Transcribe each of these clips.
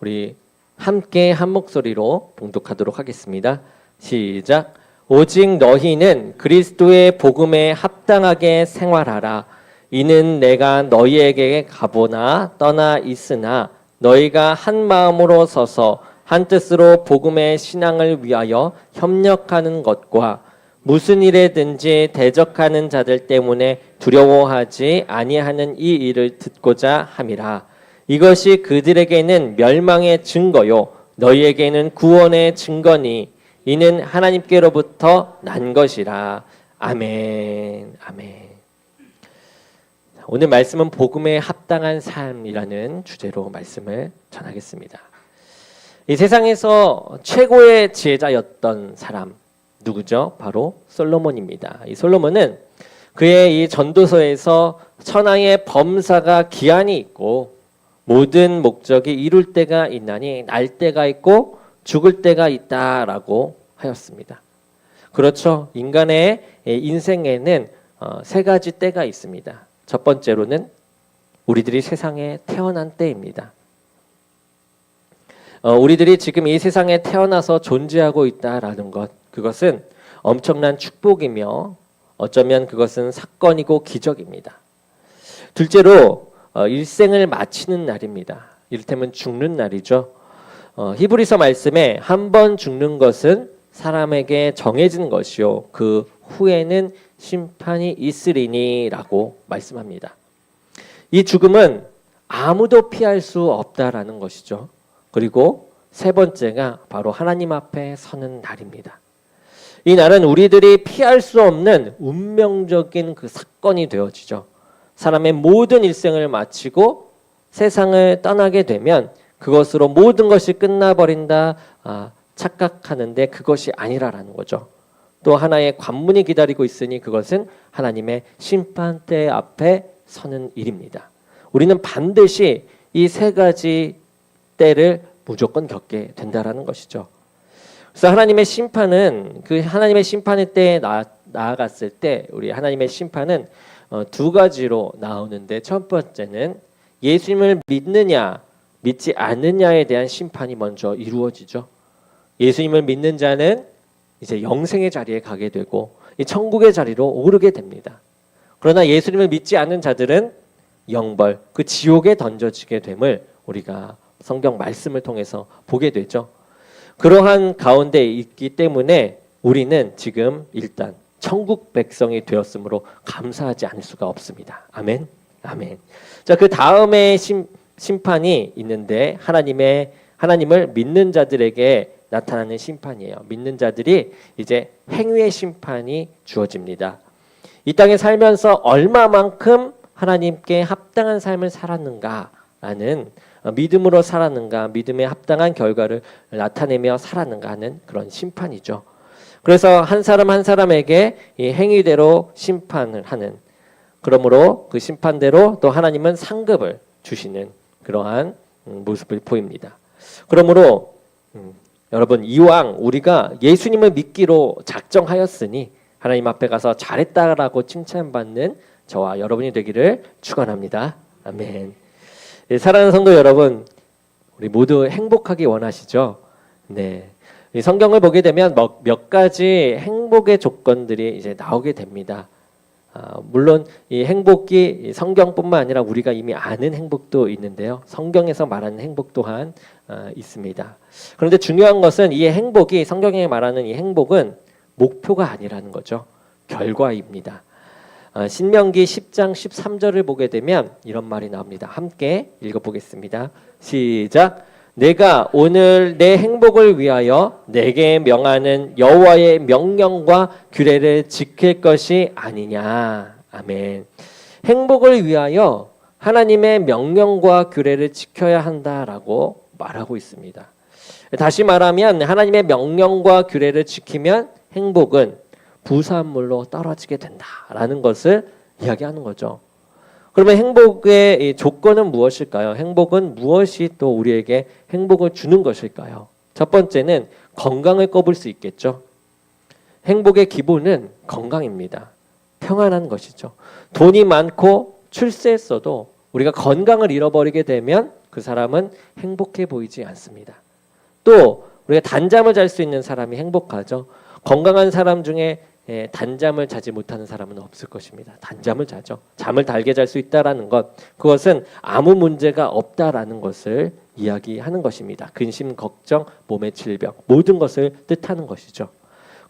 우리 함께 한 목소리로 봉독하도록 하겠습니다. 시작. 오직 너희는 그리스도의 복음에 합당하게 생활하라. 이는 내가 너희에게 가보나 떠나 있으나 너희가 한 마음으로 서서 한 뜻으로 복음의 신앙을 위하여 협력하는 것과 무슨 일에든지 대적하는 자들 때문에 두려워하지 아니하는 이 일을 듣고자 함이라. 이것이 그들에게는 멸망의 증거요 너희에게는 구원의 증거니 이는 하나님께로부터 난 것이라. 아멘. 아멘. 오늘 말씀은 복음에 합당한 삶이라는 주제로 말씀을 전하겠습니다. 이 세상에서 최고의 지혜자였던 사람 누구죠? 바로 솔로몬입니다. 이 솔로몬은 그의 이 전도서에서 천하의 범사가 기한이 있고 모든 목적이 이룰 때가 있나니 날 때가 있고 죽을 때가 있다라고 하였습니다. 그렇죠. 인간의 인생에는 세 가지 때가 있습니다. 첫 번째로는 우리들이 세상에 태어난 때입니다. 우리들이 지금 이 세상에 태어나서 존재하고 있다라는 것, 그것은 엄청난 축복이며 어쩌면 그것은 사건이고 기적입니다. 둘째로 일생을 마치는 날입니다. 이를테면 죽는 날이죠. 히브리서 말씀에 한 번 죽는 것은 사람에게 정해진 것이요 그 후에는 심판이 있으리니라고 말씀합니다. 이 죽음은 아무도 피할 수 없다라는 것이죠. 그리고 세 번째가 바로 하나님 앞에 서는 날입니다. 이 날은 우리들이 피할 수 없는 운명적인 그 사건이 되어지죠. 사람의 모든 일생을 마치고 세상을 떠나게 되면 그것으로 모든 것이 끝나버린다 착각하는데 그것이 아니라라는 거죠. 또 하나의 관문이 기다리고 있으니 그것은 하나님의 심판대 앞에 서는 일입니다. 우리는 반드시 이 세 가지 때를 무조건 겪게 된다라는 것이죠. 그래서 하나님의 심판은 그 하나님의 심판의 때에 나아갔을 때 우리 하나님의 심판은 두 가지로 나오는데 첫 번째는 예수님을 믿느냐 믿지 않느냐에 대한 심판이 먼저 이루어지죠. 예수님을 믿는 자는 이제 영생의 자리에 가게 되고 이 천국의 자리로 오르게 됩니다. 그러나 예수님을 믿지 않는 자들은 영벌, 그 지옥에 던져지게 됨을 우리가 성경 말씀을 통해서 보게 되죠. 그러한 가운데 있기 때문에 우리는 지금 일단 천국 백성이 되었으므로 감사하지 않을 수가 없습니다. 아멘. 아멘. 자, 그 다음에 심판이 있는데 하나님을 믿는 자들에게 나타나는 심판이에요. 믿는 자들이 이제 행위의 심판이 주어집니다. 이 땅에 살면서 얼마만큼 하나님께 합당한 삶을 살았는가라는 믿음으로 살았는가, 믿음에 합당한 결과를 나타내며 살았는가 하는 그런 심판이죠. 그래서 한 사람 한 사람에게 이 행위대로 심판을 하는, 그러므로 그 심판대로 또 하나님은 상급을 주시는 그러한 모습을 보입니다. 그러므로 여러분 이왕 우리가 예수님을 믿기로 작정하였으니 하나님 앞에 가서 잘했다라고 칭찬받는 저와 여러분이 되기를 축원합니다. 아멘. 사랑하는 성도 여러분, 우리 모두 행복하기 원하시죠? 네. 이 성경을 보게 되면 몇 가지 행복의 조건들이 이제 나오게 됩니다. 물론 이 행복이 성경뿐만 아니라 우리가 이미 아는 행복도 있는데요. 성경에서 말하는 행복 또한 있습니다. 그런데 중요한 것은 이 행복이 성경에 말하는 이 행복은 목표가 아니라는 거죠. 결과입니다. 신명기 10장 13절을 보게 되면 이런 말이 나옵니다. 함께 읽어보겠습니다. 시작. 내가 오늘 내 행복을 위하여 내게 명하는 여호와의 명령과 규례를 지킬 것이 아니냐. 아멘. 행복을 위하여 하나님의 명령과 규례를 지켜야 한다라고 말하고 있습니다. 다시 말하면 하나님의 명령과 규례를 지키면 행복은 부산물로 떨어지게 된다라는 것을 이야기하는 거죠. 그러면 행복의 조건은 무엇일까요? 행복은 무엇이 또 우리에게 행복을 주는 것일까요? 첫 번째는 건강을 꼽을 수 있겠죠. 행복의 기본은 건강입니다. 평안한 것이죠. 돈이 많고 출세했어도 우리가 건강을 잃어버리게 되면 그 사람은 행복해 보이지 않습니다. 또 우리가 단잠을 잘 수 있는 사람이 행복하죠. 건강한 사람 중에 단잠을 자지 못하는 사람은 없을 것입니다. 단잠을 자죠. 잠을 달게 잘 수 있다라는 것, 그것은 아무 문제가 없다라는 것을 이야기하는 것입니다. 근심, 걱정, 몸의 질병, 모든 것을 뜻하는 것이죠.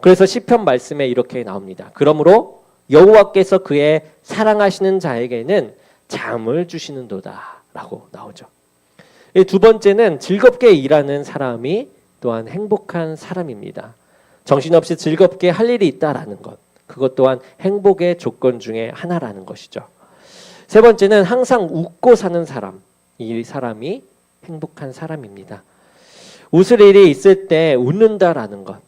그래서 시편 말씀에 이렇게 나옵니다. 그러므로 여호와께서 그의 사랑하시는 자에게는 잠을 주시는도다라고 나오죠. 두 번째는 즐겁게 일하는 사람이 또한 행복한 사람입니다. 정신없이 즐겁게 할 일이 있다라는 것, 그것 또한 행복의 조건 중에 하나라는 것이죠. 세 번째는 항상 웃고 사는 사람, 이 사람이 행복한 사람입니다. 웃을 일이 있을 때 웃는다라는 것,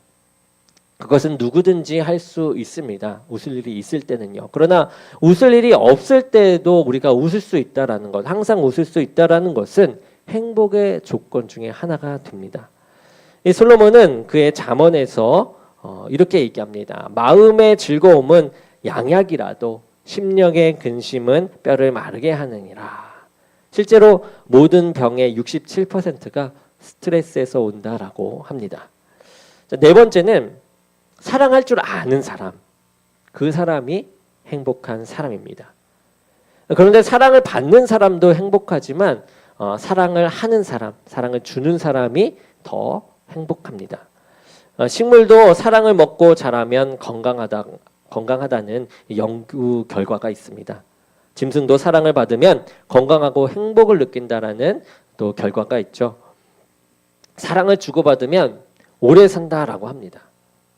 그것은 누구든지 할 수 있습니다. 웃을 일이 있을 때는요. 그러나 웃을 일이 없을 때도 우리가 웃을 수 있다라는 것, 항상 웃을 수 있다라는 것은 행복의 조건 중에 하나가 됩니다. 이 솔로몬은 그의 잠언에서 이렇게 얘기합니다. 마음의 즐거움은 양약이라도 심령의 근심은 뼈를 마르게 하느니라. 실제로 모든 병의 67%가 스트레스에서 온다라고 합니다. 네 번째는 사랑할 줄 아는 사람, 그 사람이 행복한 사람입니다. 그런데 사랑을 받는 사람도 행복하지만 사랑을 하는 사람, 사랑을 주는 사람이 더 행복합니다. 식물도 사랑을 먹고 자라면 건강하다는 연구 결과가 있습니다. 짐승도 사랑을 받으면 건강하고 행복을 느낀다라는 또 결과가 있죠. 사랑을 주고받으면 오래 산다라고 합니다.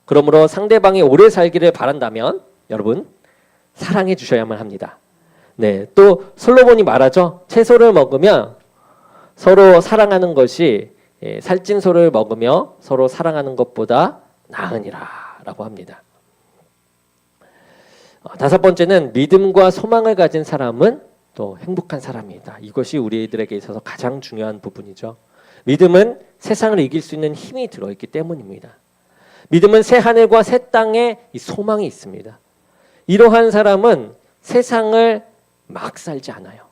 그러므로 상대방이 오래 살기를 바란다면 여러분 사랑해 주셔야만 합니다. 네, 또 솔로몬이 말하죠. 채소를 먹으면 서로 사랑하는 것이 살찐 소를 먹으며 서로 사랑하는 것보다 나으니라라고 합니다. 다섯 번째는 믿음과 소망을 가진 사람은 또 행복한 사람이다. 이것이 우리들에게 있어서 가장 중요한 부분이죠. 믿음은 세상을 이길 수 있는 힘이 들어있기 때문입니다. 믿음은 새 하늘과 새 땅에 이 소망이 있습니다. 이러한 사람은 세상을 막 살지 않아요.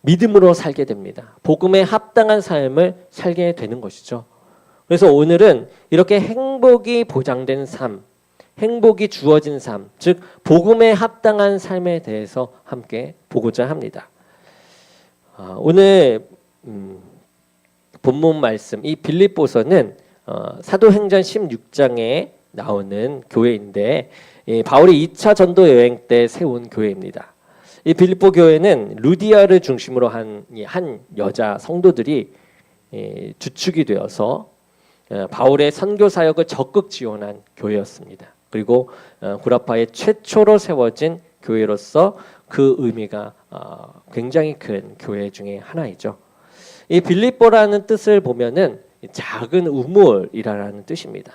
믿음으로 살게 됩니다. 복음에 합당한 삶을 살게 되는 것이죠. 그래서 오늘은 이렇게 행복이 보장된 삶, 행복이 주어진 삶, 즉 복음에 합당한 삶에 대해서 함께 보고자 합니다. 오늘 본문 말씀, 이 빌립보서는 사도행전 16장에 나오는 교회인데 바울이 2차 전도 여행 때 세운 교회입니다. 이 빌립보 교회는 루디아를 중심으로 한 여자 성도들이 주축이 되어서 바울의 선교 사역을 적극 지원한 교회였습니다. 그리고 구라파에 최초로 세워진 교회로서 그 의미가 굉장히 큰 교회 중에 하나이죠. 이 빌립보라는 뜻을 보면은 작은 우물이라는 뜻입니다.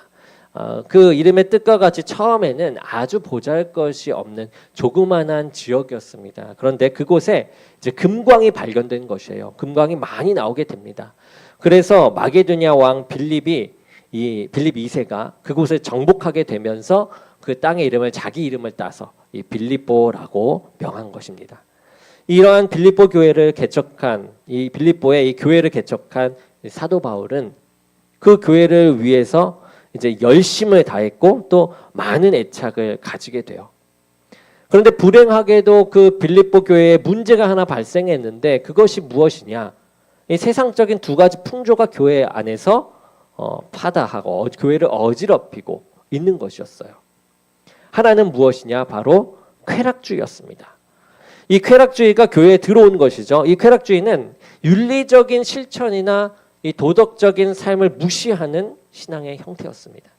그 이름의 뜻과 같이 처음에는 아주 보잘것이 없는 조그만한 지역이었습니다. 그런데 그곳에 이제 금광이 발견된 것이에요. 금광이 많이 나오게 됩니다. 그래서 마게도냐 왕 빌립 2세가 그곳을 정복하게 되면서 그 땅의 이름을 자기 이름을 따서 이 빌립보라고 명한 것입니다. 이러한 빌립보 교회를 개척한 이 빌립보의 이 교회를 개척한 사도 바울은 그 교회를 위해서 이제 열심을 다했고 또 많은 애착을 가지게 돼요. 그런데 불행하게도 그 빌립보 교회에 문제가 하나 발생했는데 그것이 무엇이냐? 이 세상적인 두 가지 풍조가 교회 안에서 파다하고 교회를 어지럽히고 있는 것이었어요. 하나는 무엇이냐? 바로 쾌락주의였습니다. 이 쾌락주의가 교회에 들어온 것이죠. 이 쾌락주의는 윤리적인 실천이나 이 도덕적인 삶을 무시하는 신앙의 형태였습니다.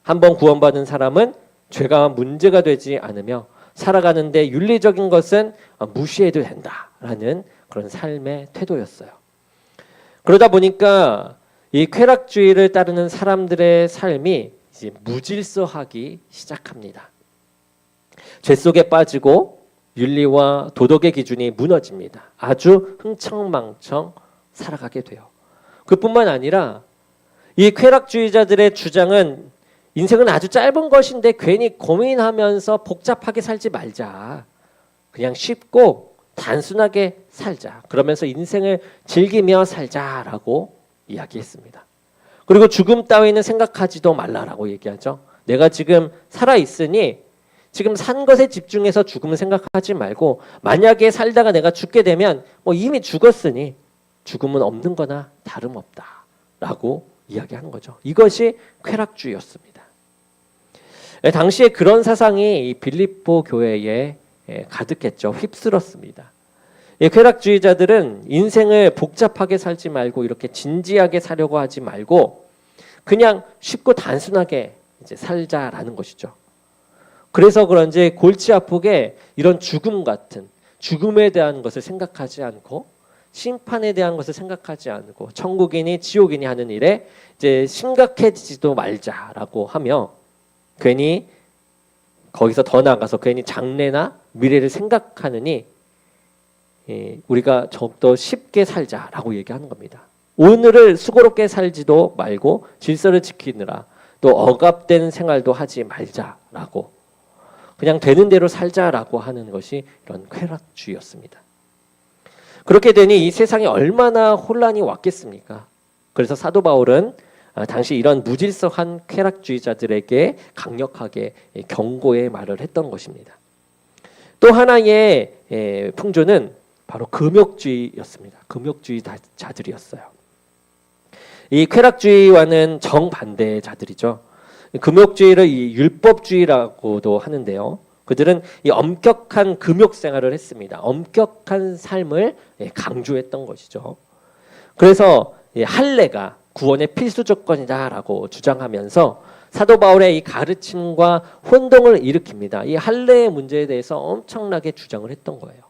한번 구원받은 사람은 죄가 문제가 되지 않으며 살아가는데 윤리적인 것은 무시해도 된다라는 그런 삶의 태도였어요. 그러다 보니까 이 쾌락주의를 따르는 사람들의 삶이 이제 무질서하기 시작합니다. 죄 속에 빠지고 윤리와 도덕의 기준이 무너집니다. 아주 흥청망청 살아가게 돼요. 그뿐만 아니라 이 쾌락주의자들의 주장은 인생은 아주 짧은 것인데 괜히 고민하면서 복잡하게 살지 말자. 그냥 쉽고 단순하게 살자. 그러면서 인생을 즐기며 살자라고 이야기했습니다. 그리고 죽음 따위는 생각하지도 말라라고 얘기하죠. 내가 지금 살아있으니 지금 산 것에 집중해서 죽음을 생각하지 말고 만약에 살다가 내가 죽게 되면 이미 죽었으니 죽음은 없는 거나 다름없다라고 이야기하는 거죠. 이것이 쾌락주의였습니다. 당시에 그런 사상이 이 빌립보 교회에 가득했죠. 휩쓸었습니다. 쾌락주의자들은 인생을 복잡하게 살지 말고 이렇게 진지하게 살려고 하지 말고 그냥 쉽고 단순하게 이제 살자라는 것이죠. 그래서 그런지 골치 아프게 이런 죽음 같은 죽음에 대한 것을 생각하지 않고 심판에 대한 것을 생각하지 않고 천국이니 지옥이니 하는 일에 이제 심각해지지도 말자라고 하며 괜히 거기서 더 나아가서 괜히 장래나 미래를 생각하느니 우리가 더욱더 쉽게 살자라고 얘기하는 겁니다. 오늘을 수고롭게 살지도 말고 질서를 지키느라 또 억압된 생활도 하지 말자라고 그냥 되는 대로 살자라고 하는 것이 이런 쾌락주의였습니다. 그렇게 되니 이 세상에 얼마나 혼란이 왔겠습니까? 그래서 사도 바울은 당시 이런 무질서한 쾌락주의자들에게 강력하게 경고의 말을 했던 것입니다. 또 하나의 풍조는 바로 금욕주의였습니다. 금욕주의자들이었어요. 이 쾌락주의와는 정반대의 자들이죠. 금욕주의를 이 율법주의라고도 하는데요. 그들은 이 엄격한 금욕 생활을 했습니다. 엄격한 삶을 강조했던 것이죠. 그래서 할례가 구원의 필수 조건이다라고 주장하면서 사도 바울의 이 가르침과 혼동을 일으킵니다. 이 할례의 문제에 대해서 엄청나게 주장을 했던 거예요.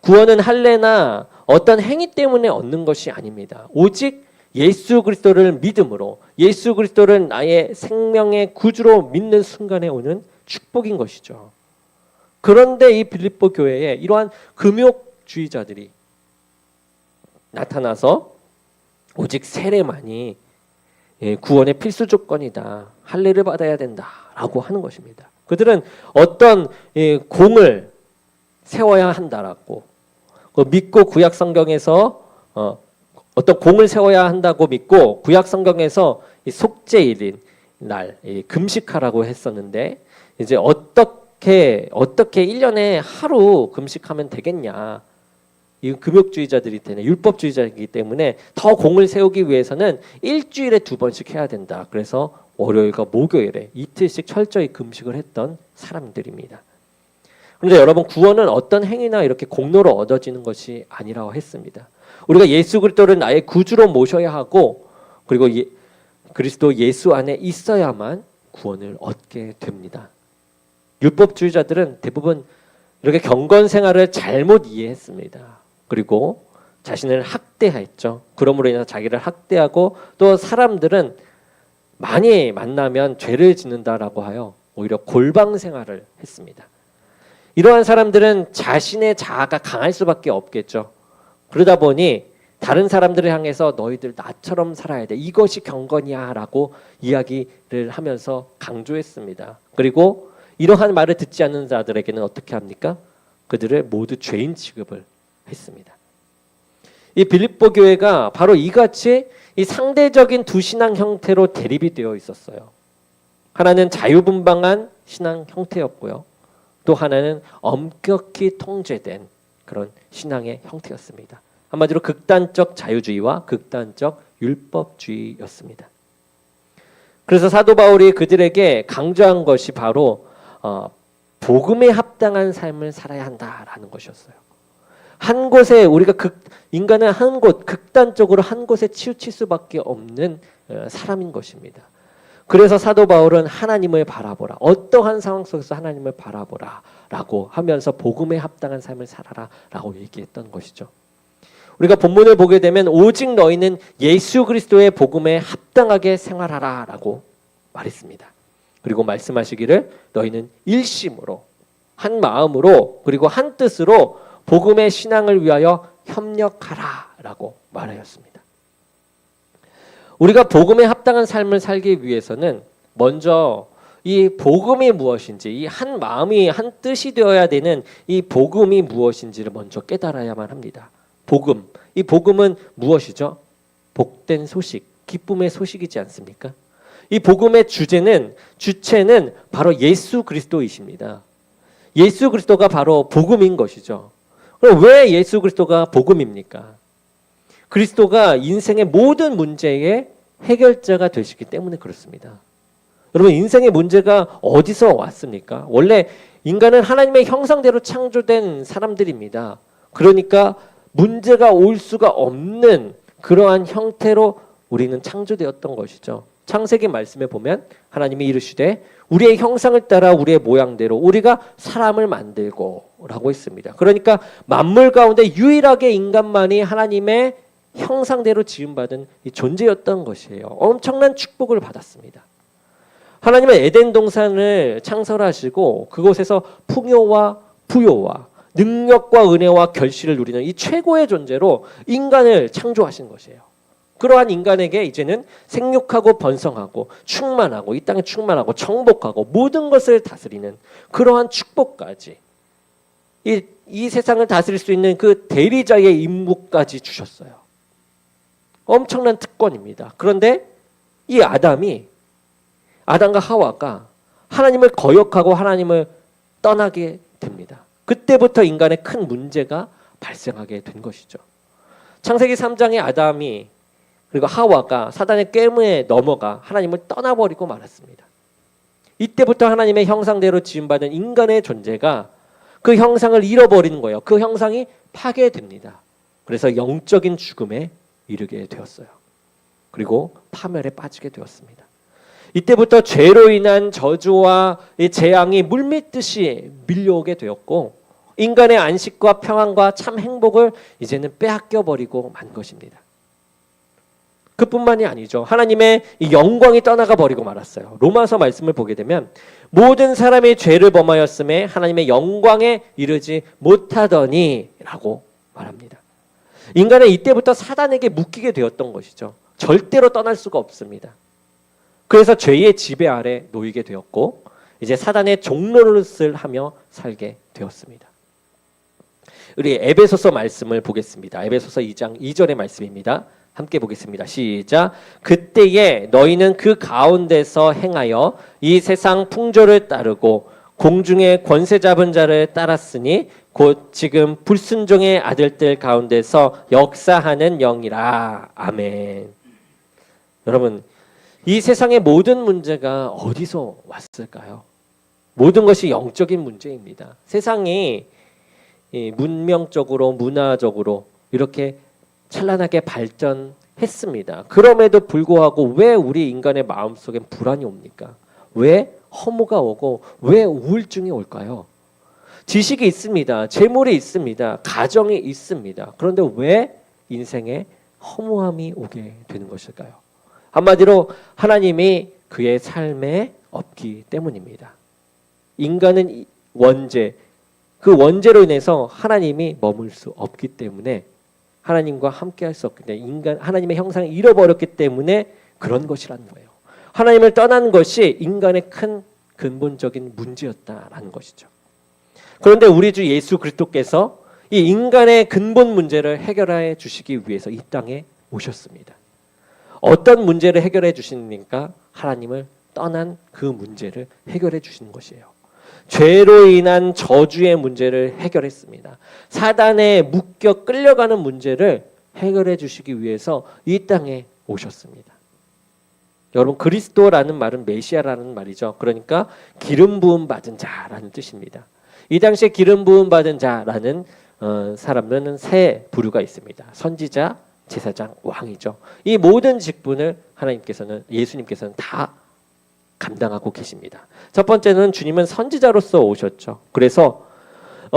구원은 할례나 어떤 행위 때문에 얻는 것이 아닙니다. 오직 예수 그리스도를 믿음으로 예수 그리스도를 나의 생명의 구주로 믿는 순간에 오는 축복인 것이죠. 그런데 이 빌립보 교회에 이러한 금욕주의자들이 나타나서 오직 세례만이 구원의 필수 조건이다. 할례를 받아야 된다라고 하는 것입니다. 그들은 어떤 공을 세워야 한다라고 믿고 구약 성경에서 어떤 공을 세워야 한다고 믿고 구약 성경에서 이 속죄일인 날 금식하라고 했었는데 이제 어떻게 1년에 하루 금식하면 되겠냐. 이 금욕주의자들이 때문에 율법주의자이기 때문에 더 공을 세우기 위해서는 일주일에 2번씩 해야 된다. 그래서 월요일과 목요일에 이틀씩 철저히 금식을 했던 사람들입니다. 그런데 여러분 구원은 어떤 행위나 이렇게 공로로 얻어지는 것이 아니라고 했습니다. 우리가 예수 그리스도를 나의 구주로 모셔야 하고 그리고 그리스도 예수 안에 있어야만 구원을 얻게 됩니다. 율법주의자들은 대부분 이렇게 경건 생활을 잘못 이해했습니다. 그리고 자신을 학대했죠. 그러므로 인해서 자기를 학대하고 또 사람들은 많이 만나면 죄를 짓는다라고 하여 오히려 골방 생활을 했습니다. 이러한 사람들은 자신의 자아가 강할 수밖에 없겠죠. 그러다 보니 다른 사람들을 향해서 너희들 나처럼 살아야 돼. 이것이 경건이야 라고 이야기를 하면서 강조했습니다. 그리고 이러한 말을 듣지 않는 자들에게는 어떻게 합니까? 그들을 모두 죄인 취급을 했습니다. 이 빌립보 교회가 바로 이같이 이 상대적인 두 신앙 형태로 대립이 되어 있었어요. 하나는 자유분방한 신앙 형태였고요. 또 하나는 엄격히 통제된 그런 신앙의 형태였습니다. 한마디로 극단적 자유주의와 극단적 율법주의였습니다. 그래서 사도 바울이 그들에게 강조한 것이 바로 복음에 합당한 삶을 살아야 한다라는 것이었어요. 한 곳에 우리가 인간은 한 곳 극단적으로 한 곳에 치우칠 수밖에 없는 사람인 것입니다. 그래서 사도 바울은 하나님을 바라보라. 어떠한 상황 속에서 하나님을 바라보라 라고 하면서 복음에 합당한 삶을 살아라 라고 얘기했던 것이죠. 우리가 본문을 보게 되면 오직 너희는 예수 그리스도의 복음에 합당하게 생활하라 라고 말했습니다. 그리고 말씀하시기를 너희는 일심으로 한 마음으로 그리고 한 뜻으로 복음의 신앙을 위하여 협력하라 라고 말하였습니다. 우리가 복음에 합당한 삶을 살기 위해서는 먼저 이 복음이 무엇인지, 이 한 마음이 한 뜻이 되어야 되는 이 복음이 무엇인지를 먼저 깨달아야만 합니다. 복음. 이 복음은 무엇이죠? 복된 소식, 기쁨의 소식이지 않습니까? 이 복음의 주체는 바로 예수 그리스도이십니다. 예수 그리스도가 바로 복음인 것이죠. 그럼 왜 예수 그리스도가 복음입니까? 그리스도가 인생의 모든 문제의 해결자가 되시기 때문에 그렇습니다. 여러분, 인생의 문제가 어디서 왔습니까? 원래 인간은 하나님의 형상대로 창조된 사람들입니다. 그러니까 문제가 올 수가 없는 그러한 형태로 우리는 창조되었던 것이죠. 창세기 말씀에 보면 하나님이 이르시되 우리의 형상을 따라 우리의 모양대로 우리가 사람을 만들고 라고 했습니다. 그러니까 만물 가운데 유일하게 인간만이 하나님의 형상대로 지음받은 이 존재였던 것이에요. 엄청난 축복을 받았습니다. 하나님은 에덴 동산을 창설하시고 그곳에서 풍요와 부요와 능력과 은혜와 결실을 누리는 이 최고의 존재로 인간을 창조하신 것이에요. 그러한 인간에게 이제는 생육하고 번성하고 충만하고 이 땅에 충만하고 정복하고 모든 것을 다스리는 그러한 축복까지 이 세상을 다스릴 수 있는 그 대리자의 임무까지 주셨어요. 엄청난 특권입니다. 그런데 이 아담과 하와가 하나님을 거역하고 하나님을 떠나게 됩니다. 그때부터 인간의 큰 문제가 발생하게 된 것이죠. 창세기 3장의 아담이 그리고 하와가 사단의 꾀문에 넘어가 하나님을 떠나버리고 말았습니다. 이때부터 하나님의 형상대로 지음받은 인간의 존재가 그 형상을 잃어버리는 거예요. 그 형상이 파괴됩니다. 그래서 영적인 죽음에 이르게 되었어요. 그리고 파멸에 빠지게 되었습니다. 이때부터 죄로 인한 저주와 재앙이 물밀듯이 밀려오게 되었고 인간의 안식과 평안과 참 행복을 이제는 빼앗겨버리고 만 것입니다. 그뿐만이 아니죠. 하나님의 이 영광이 떠나가 버리고 말았어요. 로마서 말씀을 보게 되면 모든 사람이 죄를 범하였음에 하나님의 영광에 이르지 못하더니 라고 말합니다. 인간은 이때부터 사단에게 묶이게 되었던 것이죠. 절대로 떠날 수가 없습니다. 그래서 죄의 지배 아래 놓이게 되었고 이제 사단의 종노릇을 하며 살게 되었습니다. 우리 에베소서 말씀을 보겠습니다. 에베소서 2장 2절의 말씀입니다. 함께 보겠습니다. 시작. 그때에 너희는 그 가운데서 행하여 이 세상 풍조를 따르고 공중의 권세 잡은 자를 따랐으니 곧 지금 불순종의 아들들 가운데서 역사하는 영이라. 아멘. 여러분, 이 세상의 모든 문제가 어디서 왔을까요? 모든 것이 영적인 문제입니다. 세상이 문명적으로 문화적으로 이렇게 찬란하게 발전했습니다. 그럼에도 불구하고 왜 우리 인간의 마음속엔 불안이 옵니까? 왜 허무가 오고 왜 우울증이 올까요? 지식이 있습니다. 재물이 있습니다. 가정이 있습니다. 그런데 왜 인생에 허무함이 오게 되는 것일까요? 한마디로 하나님이 그의 삶에 없기 때문입니다. 인간은 원죄, 그 원죄로 인해서 하나님이 머물 수 없기 때문에 하나님과 함께할 수 없기 때문에 하나님의 형상을 잃어버렸기 때문에 그런 것이라는 거예요. 하나님을 떠난 것이 인간의 큰 근본적인 문제였다라는 것이죠. 그런데 우리 주 예수 그리스도께서 이 인간의 근본 문제를 해결해 주시기 위해서 이 땅에 오셨습니다. 어떤 문제를 해결해 주시니까 하나님을 떠난 그 문제를 해결해 주시는 것이에요. 죄로 인한 저주의 문제를 해결했습니다. 사단에 묶여 끌려가는 문제를 해결해 주시기 위해서 이 땅에 오셨습니다. 여러분, 그리스도라는 말은 메시아라는 말이죠. 그러니까 기름 부음 받은 자라는 뜻입니다. 이 당시에 기름 부음 받은 자라는 사람은 세 부류가 있습니다. 선지자, 제사장, 왕이죠. 이 모든 직분을 예수님께서는 다 감당하고 계십니다. 첫 번째는 주님은 선지자로서 오셨죠. 그래서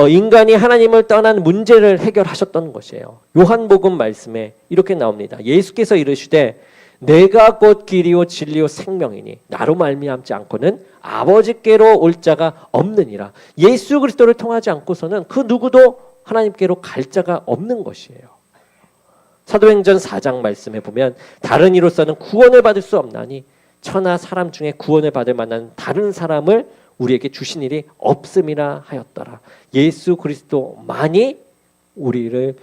인간이 하나님을 떠난 문제를 해결하셨던 것이에요. 요한복음 말씀에 이렇게 나옵니다. 예수께서 이르시되 내가 곧 길이요 진리요 생명이니 나로 말미암지 않고는 아버지께로 올 자가 없느니라. 예수 그리스도를 통하지 않고서는 그 누구도 하나님께로 갈 자가 없는 것이에요. 사도행전 4장 말씀에 보면 다른 이로서는 구원을 받을 수 없나니 천하 사람 중에 구원을 받을 만한 다른 사람을 우리에게 주신 일이 없음이라 하였더라. 예수 그리스도만이 우리를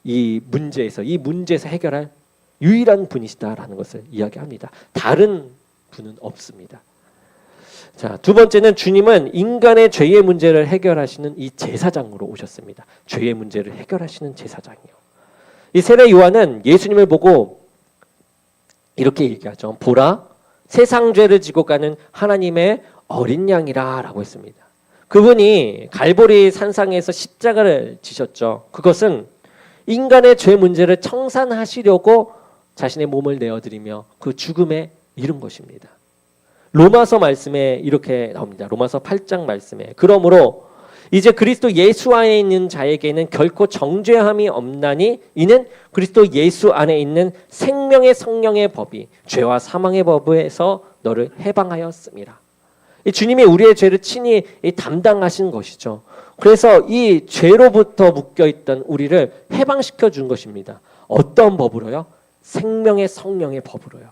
이 문제에서 해결할 유일한 분이시다라는 것을 이야기합니다. 다른 분은 없습니다. 자, 두 번째는 주님은 인간의 죄의 문제를 해결하시는 이 제사장으로 오셨습니다. 죄의 문제를 해결하시는 제사장이요. 이 세례 요한은 예수님을 보고 이렇게 얘기하죠. 보라, 세상 죄를 지고 가는 하나님의 어린 양이라라고 했습니다. 그분이 갈보리 산상에서 십자가를 지셨죠. 그것은 인간의 죄 문제를 청산하시려고 자신의 몸을 내어드리며 그 죽음에 이른 것입니다. 로마서 말씀에 이렇게 나옵니다. 로마서 8장 말씀에 그러므로 이제 그리스도 예수 안에 있는 자에게는 결코 정죄함이 없나니 이는 그리스도 예수 안에 있는 생명의 성령의 법이 죄와 사망의 법에서 너를 해방하였습니다. 주님이 우리의 죄를 친히 담당하신 것이죠. 그래서 이 죄로부터 묶여있던 우리를 해방시켜 준 것입니다. 어떤 법으로요? 생명의 성령의 법으로요.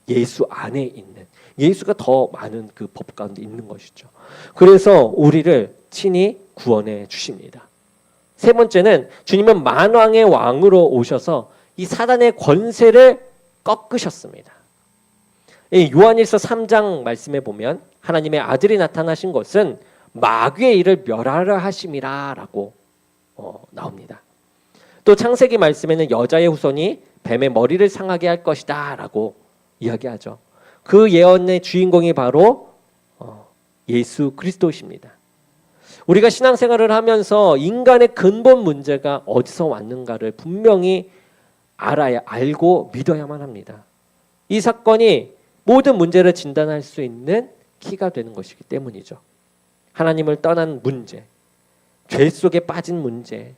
예수 안에 있는, 예수가 더 많은 그 법 가운데 있는 것이죠. 그래서 우리를 친히 구원해 주십니다. 세 번째는 주님은 만왕의 왕으로 오셔서 이 사단의 권세를 꺾으셨습니다. 이 요한일서 3장 말씀에 보면 하나님의 아들이 나타나신 것은 마귀의 일을 멸하려 하심이라라고 나옵니다. 또 창세기 말씀에는 여자의 후손이 뱀의 머리를 상하게 할 것이다라고 이야기하죠. 그 예언의 주인공이 바로 예수 그리스도십니다. 우리가 신앙생활을 하면서 인간의 근본 문제가 어디서 왔는가를 분명히 알고 믿어야만 합니다. 이 사건이 모든 문제를 진단할 수 있는 키가 되는 것이기 때문이죠. 하나님을 떠난 문제, 죄 속에 빠진 문제,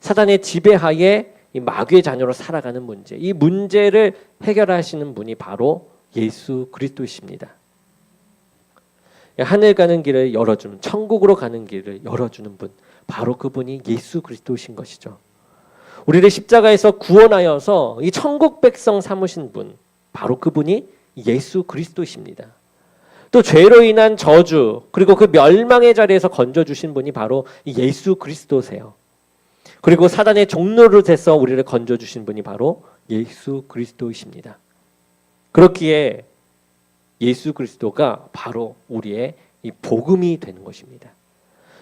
사단의 지배하에 이 마귀의 자녀로 살아가는 문제, 이 문제를 해결하시는 분이 바로 예수 그리스도이십니다. 하늘 가는 길을 열어주는, 천국으로 가는 길을 열어주는 분, 바로 그분이 예수 그리스도이신 것이죠. 우리를 십자가에서 구원하여서 이 천국 백성 삼으신 분, 바로 그분이 예수 그리스도이십니다. 또 죄로 인한 저주 그리고 그 멸망의 자리에서 건져주신 분이 바로 예수 그리스도세요. 그리고 사단의 종로를 돼서 우리를 건져주신 분이 바로 예수 그리스도이십니다. 그렇기에 예수 그리스도가 바로 우리의 이 복음이 되는 것입니다.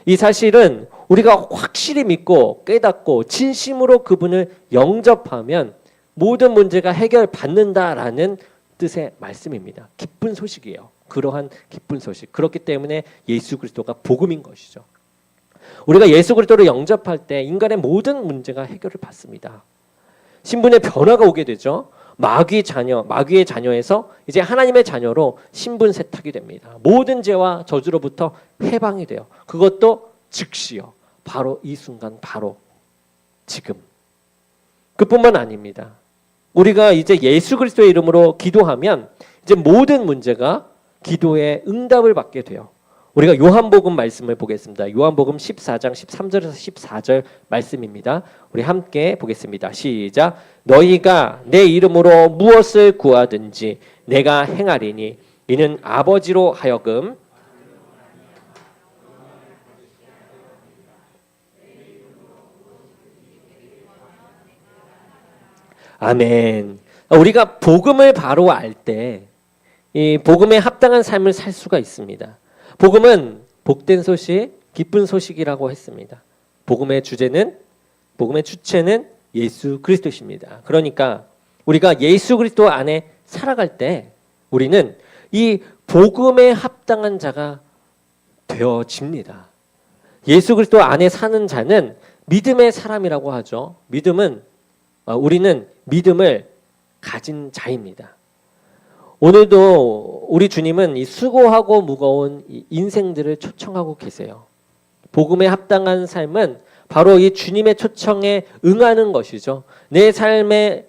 이 사실은 우리가 확실히 믿고 깨닫고 진심으로 그분을 영접하면 모든 문제가 해결받는다라는 뜻의 말씀입니다. 기쁜 소식이에요. 그러한 기쁜 소식. 그렇기 때문에 예수 그리스도가 복음인 것이죠. 우리가 예수 그리스도를 영접할 때 인간의 모든 문제가 해결을 받습니다. 신분의 변화가 오게 되죠. 마귀의 자녀에서 이제 하나님의 자녀로 신분 세탁이 됩니다. 모든 죄와 저주로부터 해방이 돼요. 그것도 즉시요. 바로 이 순간, 바로 지금. 그뿐만 아닙니다. 우리가 이제 예수 그리스도의 이름으로 기도하면 이제 모든 문제가 기도의 응답을 받게 돼요. 우리가 요한복음 말씀을 보겠습니다. 요한복음 14장 13절에서 14절 말씀입니다. 우리 함께 보겠습니다. 시작. 너희가 내 이름으로 무엇을 구하든지 내가 행하리니 이는 아버지로 하여금 아멘. 우리가 복음을 바로 알 때 이 복음에 합당한 삶을 살 수가 있습니다. 복음은 복된 소식, 기쁜 소식이라고 했습니다. 복음의 주체는 예수 그리스도십니다. 그러니까 우리가 예수 그리스도 안에 살아갈 때 우리는 이 복음에 합당한 자가 되어집니다. 예수 그리스도 안에 사는 자는 믿음의 사람이라고 하죠. 우리는 믿음을 가진 자입니다. 오늘도 우리 주님은 이 수고하고 무거운 이 인생들을 초청하고 계세요. 복음에 합당한 삶은 바로 이 주님의 초청에 응하는 것이죠. 내 삶의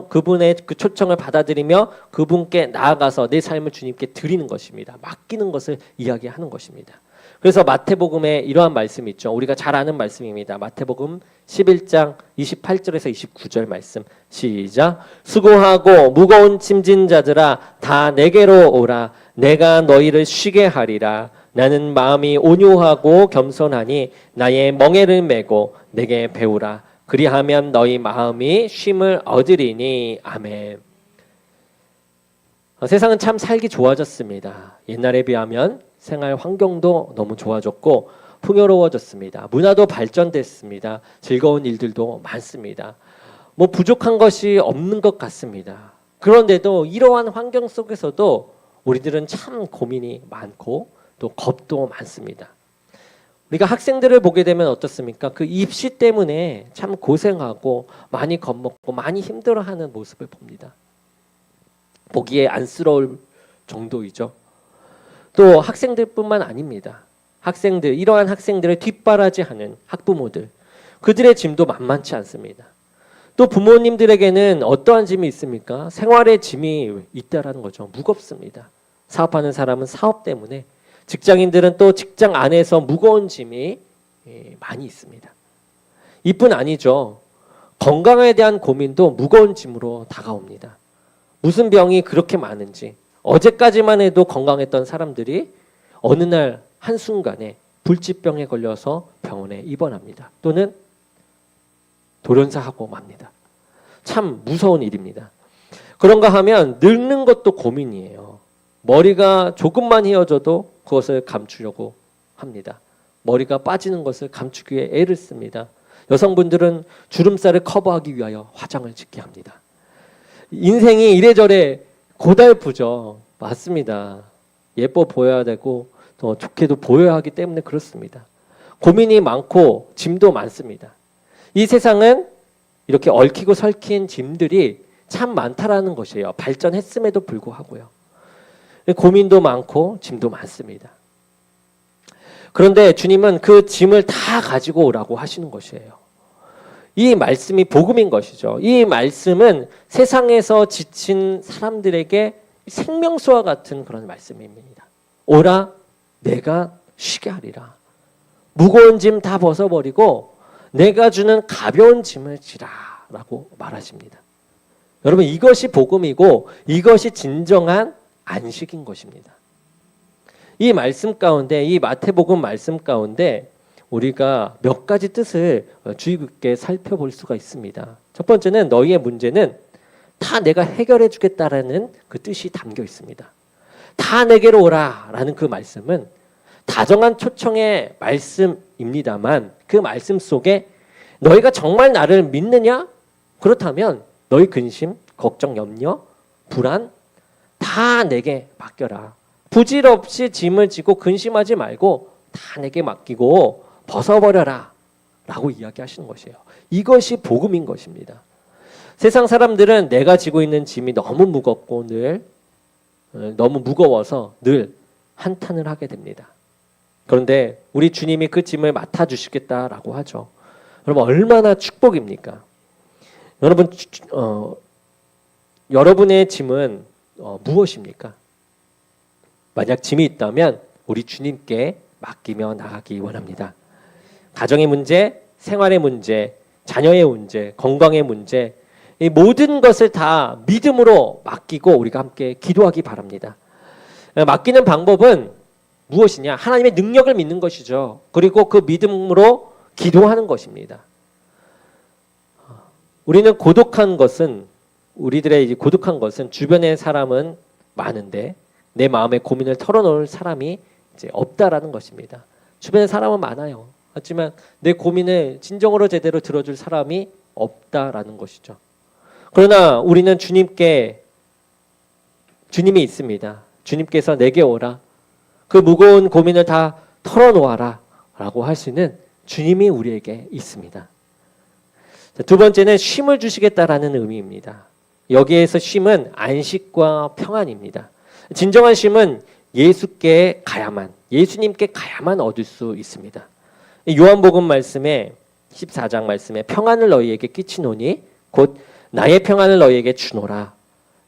그분의 그 초청을 받아들이며 그분께 나아가서 내 삶을 주님께 드리는 것입니다. 맡기는 것을 이야기하는 것입니다. 그래서 마태복음에 이러한 말씀이 있죠. 우리가 잘 아는 말씀입니다. 마태복음 11장 28절에서 29절 말씀. 시작. 수고하고 무거운 짐진 자들아 다 내게로 오라. 내가 너희를 쉬게 하리라. 나는 마음이 온유하고 겸손하니 나의 멍에를 메고 내게 배우라. 그리하면 너희 마음이 쉼을 얻으리니. 아멘. 세상은 참 살기 좋아졌습니다. 옛날에 비하면 생활 환경도 너무 좋아졌고 풍요로워졌습니다. 문화도 발전됐습니다. 즐거운 일들도 많습니다. 뭐 부족한 것이 없는 것 같습니다. 그런데도 이러한 환경 속에서도 우리들은 참 고민이 많고 또 겁도 많습니다. 우리가 학생들을 보게 되면 어떻습니까? 그 입시 때문에 참 고생하고 많이 겁먹고 많이 힘들어하는 모습을 봅니다. 보기에 안쓰러울 정도이죠. 또 학생들뿐만 아닙니다. 이러한 학생들을 뒷바라지하는 학부모들, 그들의 짐도 만만치 않습니다. 또 부모님들에게는 어떠한 짐이 있습니까? 생활의 짐이 있다라는 거죠. 무겁습니다. 사업하는 사람은 사업 때문에, 직장인들은 또 직장 안에서 무거운 짐이 많이 있습니다. 이뿐 아니죠. 건강에 대한 고민도 무거운 짐으로 다가옵니다. 무슨 병이 그렇게 많은지, 어제까지만 해도 건강했던 사람들이 어느 날 한순간에 불치병에 걸려서 병원에 입원합니다. 또는 돌연사하고 맙니다. 참 무서운 일입니다. 그런가 하면 늙는 것도 고민이에요. 머리가 조금만 휘어져도 그것을 감추려고 합니다. 머리가 빠지는 것을 감추기 위해 애를 씁니다. 여성분들은 주름살을 커버하기 위하여 화장을 짓게 합니다. 인생이 이래저래 고달프죠. 맞습니다. 예뻐 보여야 되고 더 좋게도 보여야 하기 때문에 그렇습니다. 고민이 많고 짐도 많습니다. 이 세상은 이렇게 얽히고 설킨 짐들이 참 많다라는 것이에요. 발전했음에도 불구하고요. 고민도 많고 짐도 많습니다. 그런데 주님은 그 짐을 다 가지고 오라고 하시는 것이에요. 이 말씀이 복음인 것이죠. 이 말씀은 세상에서 지친 사람들에게 생명수와 같은 그런 말씀입니다. 오라, 내가 쉬게 하리라. 무거운 짐 다 벗어버리고 내가 주는 가벼운 짐을 지라 라고 말하십니다. 여러분, 이것이 복음이고 이것이 진정한 안식인 것입니다. 이 말씀 가운데, 이 마태복음 말씀 가운데 우리가 몇 가지 뜻을 주의 깊게 살펴볼 수가 있습니다. 첫 번째는 너희의 문제는 다 내가 해결해 주겠다라는 그 뜻이 담겨 있습니다. 다 내게로 오라라는 그 말씀은 다정한 초청의 말씀입니다만 그 말씀 속에 너희가 정말 나를 믿느냐? 그렇다면 너희 근심, 걱정, 염려, 불안 다 내게 맡겨라. 부질없이 짐을 지고 근심하지 말고 다 내게 맡기고 벗어버려라 라고 이야기하시는 것이에요. 이것이 복음인 것입니다. 세상 사람들은 내가 지고 있는 짐이 너무 무겁고 너무 무거워서 늘 한탄을 하게 됩니다. 그런데 우리 주님이 그 짐을 맡아주시겠다라고 하죠. 여러분, 얼마나 축복입니까? 여러분, 여러분의 짐은 무엇입니까? 만약 짐이 있다면 우리 주님께 맡기며 나가기 원합니다. 가정의 문제, 생활의 문제, 자녀의 문제, 건강의 문제, 이 모든 것을 다 믿음으로 맡기고 우리가 함께 기도하기 바랍니다. 맡기는 방법은 무엇이냐? 하나님의 능력을 믿는 것이죠. 그리고 그 믿음으로 기도하는 것입니다. 우리들의 고독한 것은 주변에 사람은 많은데 내 마음의 고민을 털어놓을 사람이 이제 없다라는 것입니다. 주변에 사람은 많아요. 하지만 내 고민을 진정으로 제대로 들어줄 사람이 없다라는 것이죠. 그러나 우리는 주님이 있습니다. 주님께서 내게 오라. 그 무거운 고민을 다 털어놓아라 라고 하시는 주님이 우리에게 있습니다. 두 번째는 쉼을 주시겠다라는 의미입니다. 여기에서 쉼은 안식과 평안입니다. 진정한 쉼은 예수님께 가야만 얻을 수 있습니다. 요한복음 말씀에 14장 말씀에 평안을 너희에게 끼치노니 곧 나의 평안을 너희에게 주노라.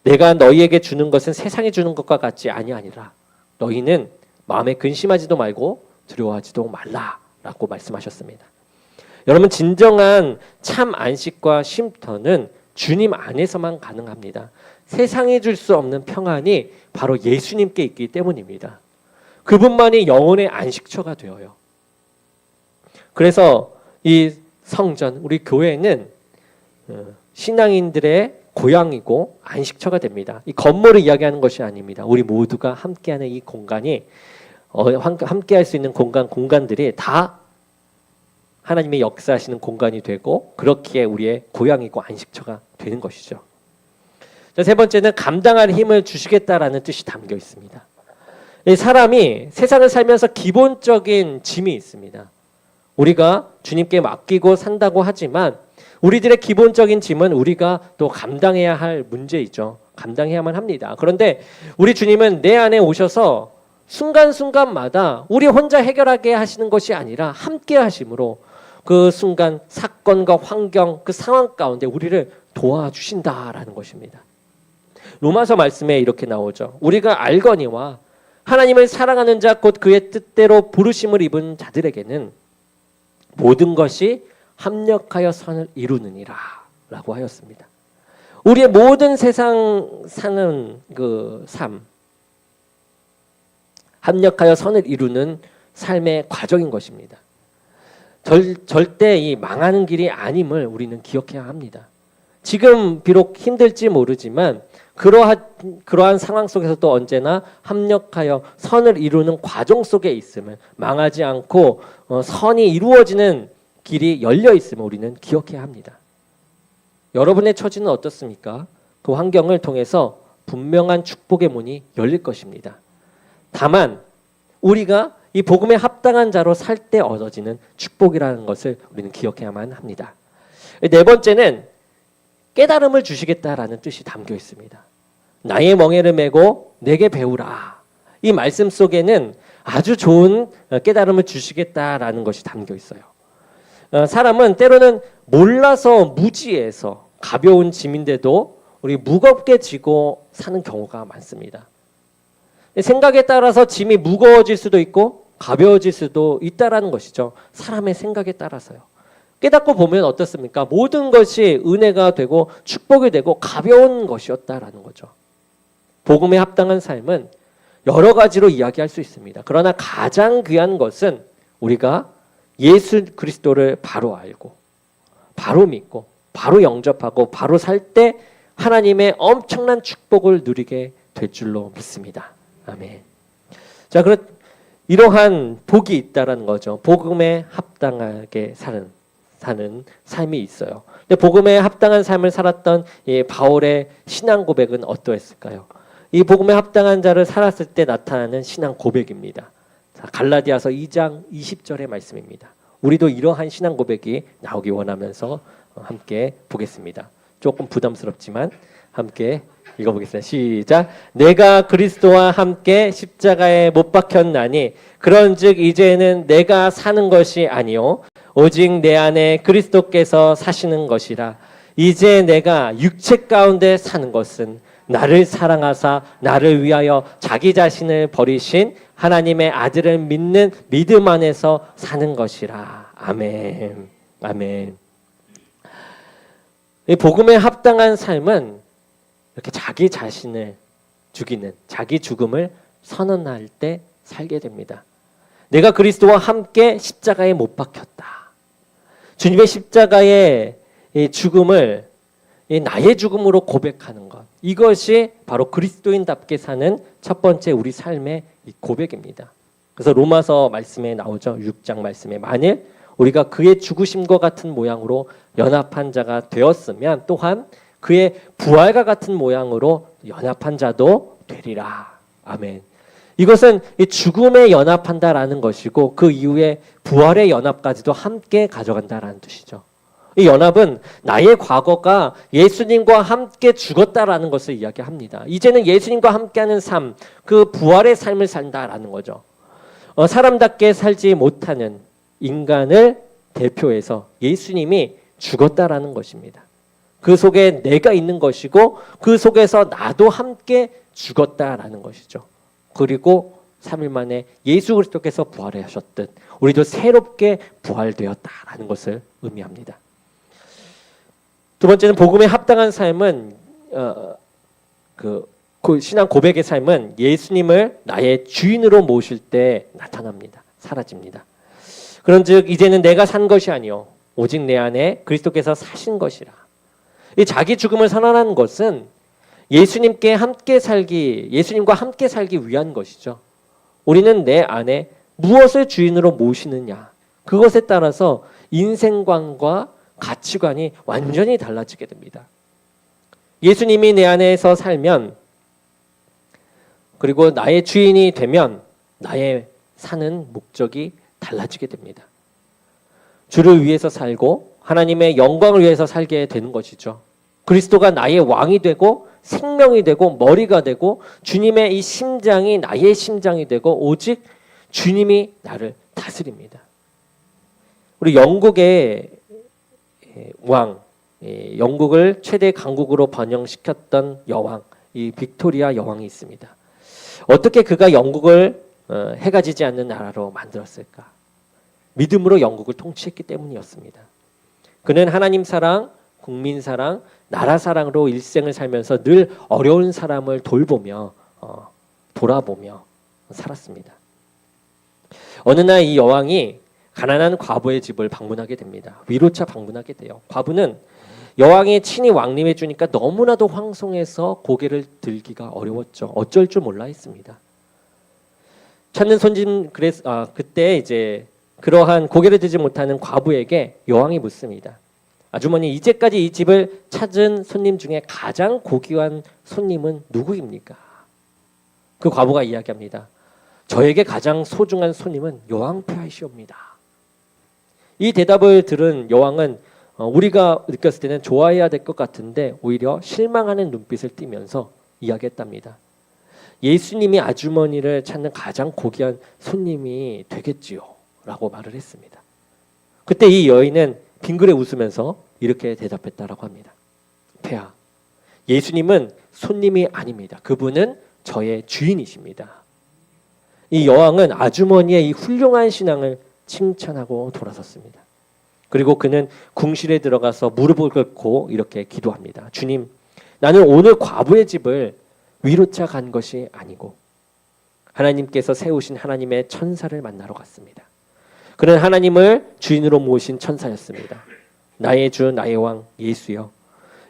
내가 너희에게 주는 것은 세상이 주는 것과 같지 아니하니라. 너희는 마음에 근심하지도 말고 두려워하지도 말라라고 말씀하셨습니다. 여러분, 진정한 참 안식과 쉼터는 주님 안에서만 가능합니다. 세상이 줄 수 없는 평안이 바로 예수님께 있기 때문입니다. 그분만이 영혼의 안식처가 되어요. 그래서 이 성전, 우리 교회는 신앙인들의 고향이고 안식처가 됩니다. 이 건물을 이야기하는 것이 아닙니다. 우리 모두가 함께하는 이 공간이 함께할 수 있는 공간들이 다 하나님의 역사하시는 공간이 되고 그렇기에 우리의 고향이고 안식처가 되는 것이죠. 자, 세 번째는 감당할 힘을 주시겠다라는 뜻이 담겨 있습니다. 이 사람이 세상을 살면서 기본적인 짐이 있습니다. 우리가 주님께 맡기고 산다고 하지만 우리들의 기본적인 짐은 우리가 또 감당해야 할 문제이죠. 감당해야만 합니다. 그런데 우리 주님은 내 안에 오셔서 순간순간마다 우리 혼자 해결하게 하시는 것이 아니라 함께 하심으로 그 순간 사건과 환경, 그 상황 가운데 우리를 도와주신다라는 것입니다. 로마서 말씀에 이렇게 나오죠. 우리가 알거니와 하나님을 사랑하는 자 곧 그의 뜻대로 부르심을 입은 자들에게는 모든 것이 합력하여 선을 이루느니라 라고 하였습니다. 우리의 모든 세상 사는 그 삶, 합력하여 선을 이루는 삶의 과정인 것입니다. 절대 이 망하는 길이 아님을 우리는 기억해야 합니다. 지금 비록 힘들지 모르지만 그러한 상황 속에서도 언제나 합력하여 선을 이루는 과정 속에 있음을, 망하지 않고 선이 이루어지는 길이 열려 있음을 우리는 기억해야 합니다. 여러분의 처지는 어떻습니까? 그 환경을 통해서 분명한 축복의 문이 열릴 것입니다. 다만 우리가 이 복음에 합당한 자로 살 때 얻어지는 축복이라는 것을 우리는 기억해야만 합니다. 네 번째는 깨달음을 주시겠다라는 뜻이 담겨 있습니다. 나의 멍에를 메고 내게 배우라. 이 말씀 속에는 아주 좋은 깨달음을 주시겠다라는 것이 담겨 있어요. 사람은 때로는 몰라서 무지해서 가벼운 짐인데도 우리 무겁게 지고 사는 경우가 많습니다. 생각에 따라서 짐이 무거워질 수도 있고 가벼워질 수도 있다라는 것이죠. 사람의 생각에 따라서요. 깨닫고 보면 어떻습니까? 모든 것이 은혜가 되고 축복이 되고 가벼운 것이었다라는 거죠. 복음에 합당한 삶은 여러 가지로 이야기할 수 있습니다. 그러나 가장 귀한 것은 우리가 예수 그리스도를 바로 알고 바로 믿고 바로 영접하고 바로 살 때 하나님의 엄청난 축복을 누리게 될 줄로 믿습니다. 아멘. 자, 이러한 복이 있다라는 거죠. 복음에 합당하게 사는 삶이 있어요. 근데 복음에 합당한 삶을 살았던 이 바울의 신앙 고백은 어떠했을까요? 이 복음에 합당한 자를 살았을 때 나타나는 신앙 고백입니다. 자, 갈라디아서 2장 20절의 말씀입니다. 우리도 이러한 신앙 고백이 나오기 원하면서 함께 보겠습니다. 조금 부담스럽지만 함께 읽어보겠습니다. 시작. 내가 그리스도와 함께 십자가에 못 박혔나니 그런즉 이제는 내가 사는 것이 아니요 오직 내 안에 그리스도께서 사시는 것이라. 이제 내가 육체 가운데 사는 것은 나를 사랑하사 나를 위하여 자기 자신을 버리신 하나님의 아들을 믿는 믿음 안에서 사는 것이라. 아멘. 아멘. 이 복음에 합당한 삶은 이렇게 자기 자신을 죽이는, 자기 죽음을 선언할 때 살게 됩니다. 내가 그리스도와 함께 십자가에 못 박혔다. 주님의 십자가의 이 죽음을 나의 죽음으로 고백하는 것. 이것이 바로 그리스도인답게 사는 첫 번째 우리 삶의 고백입니다. 그래서 로마서 말씀에 나오죠. 6장 말씀에 만일 우리가 그의 죽으심과 같은 모양으로 연합한 자가 되었으면 또한 그의 부활과 같은 모양으로 연합한 자도 되리라. 아멘. 이것은 죽음에 연합한다라는 것이고 그 이후에 부활의 연합까지도 함께 가져간다라는 뜻이죠. 이 연합은 나의 과거가 예수님과 함께 죽었다라는 것을 이야기합니다. 이제는 예수님과 함께하는 삶, 그 부활의 삶을 산다라는 거죠. 사람답게 살지 못하는 인간을 대표해서 예수님이 죽었다라는 것입니다. 그 속에 내가 있는 것이고 그 속에서 나도 함께 죽었다라는 것이죠. 그리고 3일 만에 예수 그리스도께서 부활하셨듯 우리도 새롭게 부활되었다라는 것을 의미합니다. 두 번째는 복음에 합당한 삶은 그 신앙 고백의 삶은 예수님을 나의 주인으로 모실 때 나타납니다. 사라집니다. 그런즉 이제는 내가 산 것이 아니요 오직 내 안에 그리스도께서 사신 것이라. 이 자기 죽음을 선언하는 것은 예수님과 함께 살기 위한 것이죠. 우리는 내 안에 무엇을 주인으로 모시느냐, 그것에 따라서 인생관과 가치관이 완전히 달라지게 됩니다. 예수님이 내 안에서 살면, 그리고 나의 주인이 되면 나의 사는 목적이 달라지게 됩니다. 주를 위해서 살고 하나님의 영광을 위해서 살게 되는 것이죠. 그리스도가 나의 왕이 되고 생명이 되고 머리가 되고 주님의 이 심장이 나의 심장이 되고 오직 주님이 나를 다스립니다. 우리 영국의 왕, 영국을 최대 강국으로 번영시켰던 여왕, 이 빅토리아 여왕이 있습니다. 어떻게 그가 영국을 해가 지지 않는 나라로 만들었을까? 믿음으로 영국을 통치했기 때문이었습니다. 그는 하나님 사랑, 국민 사랑, 나라 사랑으로 일생을 살면서 늘 어려운 사람을 돌보며 돌아보며 살았습니다. 어느 날 이 여왕이 가난한 과부의 집을 방문하게 됩니다. 위로차 방문하게 돼요. 과부는 여왕이 친히 왕림해 주니까 너무나도 황송해서 고개를 들기가 어려웠죠. 어쩔 줄 몰라 했습니다. 찾는 손님 그때 이제 그러한 고개를 들지 못하는 과부에게 여왕이 묻습니다. 아주머니, 이제까지 이 집을 찾은 손님 중에 가장 고귀한 손님은 누구입니까? 그 과부가 이야기합니다. 저에게 가장 소중한 손님은 여왕폐하시옵니다. 이 대답을 들은 여왕은 우리가 느꼈을 때는 좋아해야 될 것 같은데 오히려 실망하는 눈빛을 띠면서 이야기했답니다. 예수님이 아주머니를 찾는 가장 고귀한 손님이 되겠지요 라고 말을 했습니다. 그때 이 여인은 빙그레 웃으면서 이렇게 대답했다라고 합니다. 폐하, 예수님은 손님이 아닙니다. 그분은 저의 주인이십니다. 이 여왕은 아주머니의 이 훌륭한 신앙을 칭찬하고 돌아섰습니다. 그리고 그는 궁실에 들어가서 무릎을 꿇고 이렇게 기도합니다. 주님, 나는 오늘 과부의 집을 위로차 간 것이 아니고 하나님께서 세우신 하나님의 천사를 만나러 갔습니다. 그는 하나님을 주인으로 모신 천사였습니다. 나의 주, 나의 왕 예수여,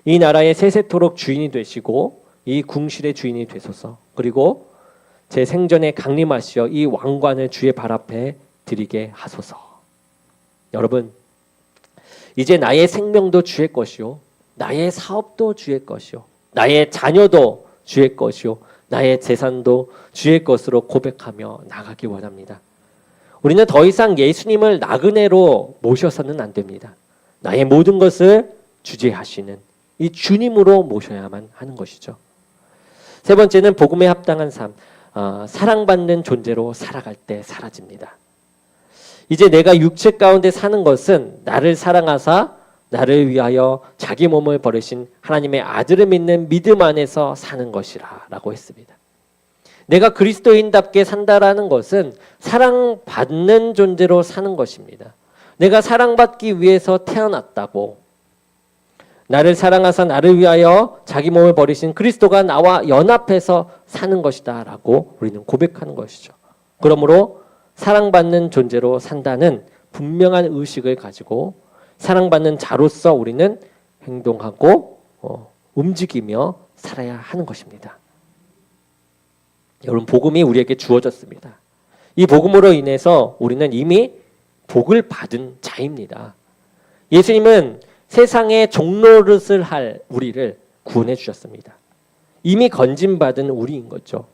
이 나라의 세세토록 주인이 되시고 이 궁실의 주인이 되소서. 그리고 제 생전에 강림하시어 이 왕관을 주의 발 앞에 드리게 하소서. 여러분, 이제 나의 생명도 주의 것이요, 나의 사업도 주의 것이요, 나의 자녀도 주의 것이요, 나의 재산도 주의 것으로 고백하며 나가기 원합니다. 우리는 더 이상 예수님을 나그네로 모셔서는 안 됩니다. 나의 모든 것을 주재하시는 이 주님으로 모셔야만 하는 것이죠. 세 번째는 복음에 합당한 삶, 사랑받는 존재로 살아갈 때 사라집니다. 이제 내가 육체 가운데 사는 것은 나를 사랑하사 나를 위하여 자기 몸을 버리신 하나님의 아들을 믿는 믿음 안에서 사는 것이라 라고 했습니다. 내가 그리스도인답게 산다라는 것은 사랑받는 존재로 사는 것입니다. 내가 사랑받기 위해서 태어났다고, 나를 사랑하사 나를 위하여 자기 몸을 버리신 그리스도가 나와 연합해서 사는 것이다 라고 우리는 고백하는 것이죠. 그러므로 사랑받는 존재로 산다는 분명한 의식을 가지고 사랑받는 자로서 우리는 행동하고 움직이며 살아야 하는 것입니다. 여러분, 복음이 우리에게 주어졌습니다. 이 복음으로 인해서 우리는 이미 복을 받은 자입니다. 예수님은 세상에 종노릇을 할 우리를 구원해 주셨습니다. 이미 건진받은 우리인 거죠.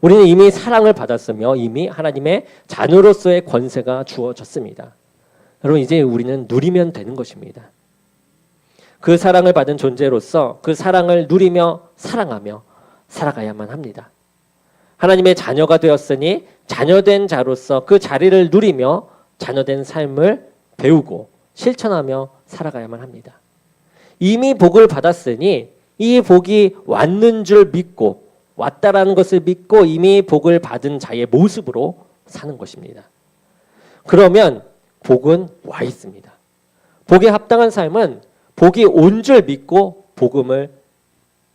우리는 이미 사랑을 받았으며 이미 하나님의 자녀로서의 권세가 주어졌습니다. 여러분, 이제 우리는 누리면 되는 것입니다. 그 사랑을 받은 존재로서 그 사랑을 누리며 사랑하며 살아가야만 합니다. 하나님의 자녀가 되었으니 자녀된 자로서 그 자리를 누리며 자녀된 삶을 배우고 실천하며 살아가야만 합니다. 이미 복을 받았으니 이 복이 왔는 줄 믿고 왔다라는 것을 믿고 이미 복을 받은 자의 모습으로 사는 것입니다. 그러면 복은 와 있습니다. 복에 합당한 삶은 복이 온 줄 믿고 복음을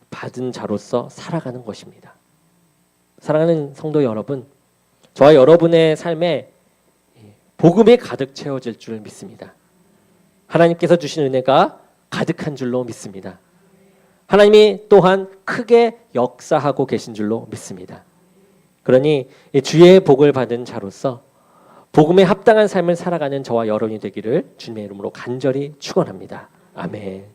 받은 자로서 살아가는 것입니다. 사랑하는 성도 여러분, 저와 여러분의 삶에 복음이 가득 채워질 줄 믿습니다. 하나님께서 주신 은혜가 가득한 줄로 믿습니다. 하나님이 또한 크게 역사하고 계신 줄로 믿습니다. 그러니 주의 복을 받은 자로서 복음에 합당한 삶을 살아가는 저와 여러분이 되기를 주님의 이름으로 간절히 축원합니다. 아멘.